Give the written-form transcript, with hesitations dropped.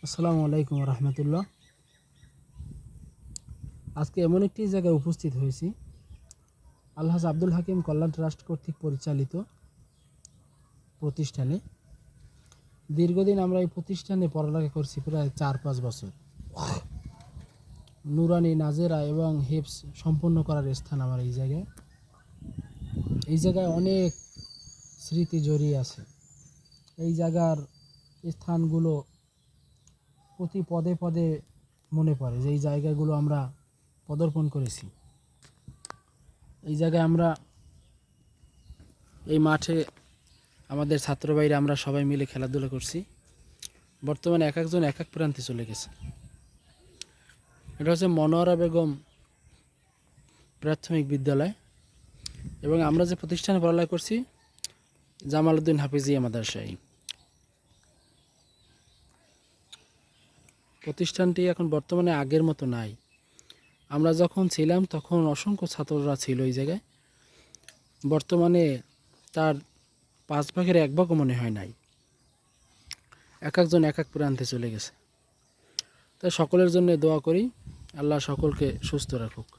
আসসালামু আলাইকুম রহমতুল্লাহ। আজকে এমন একটি জায়গায় উপস্থিত হয়েছি, আলহাজ আব্দুল হাকিম কল্যাণ ট্রাস্ট কর্তৃক পরিচালিত প্রতিষ্ঠানে। দীর্ঘদিন আমরা এই প্রতিষ্ঠানে পড়ালেখা করছি, প্রায় 4-5 বছর। নুরানি, নাজেরা এবং হিফজ সম্পন্ন করার স্থান আমার এই জায়গায়। এই জায়গায় অনেক স্মৃতি জড়িয়ে আছে। এই জায়গার স্থানগুলো প্রতি পদে পদে মনে পড়ে যে এই জায়গাগুলো আমরা পদার্পণ করেছি। এই জায়গায় আমরা এই মাঠে আমাদের ছাত্র ভাইরা আমরা সবাই মিলে খেলাধুলা করছি। বর্তমানে এক একজন এক এক প্রান্তে চলে গেছে। এটা হচ্ছে মনোয়ারা বেগম প্রাথমিক বিদ্যালয় এবং আমরা যে প্রতিষ্ঠানে পড়ালেখা করছি জামালউদ্দিন হাফিজিয়া মাদ্রাসায়। প্রতিষ্ঠানটি এখন বর্তমানে আগের মতো নাই। আমরা যখন ছিলাম তখন অসংখ্য ছাত্ররা ছিল এই জায়গায়। বর্তমানে তার 5 ভাগের 1 ভাগও মনে হয় নাই। এক একজন এক এক প্রান্তে চলে গেছে। তাই সকলের জন্য দোয়া করি, আল্লাহ সকলকে সুস্থ রাখুক।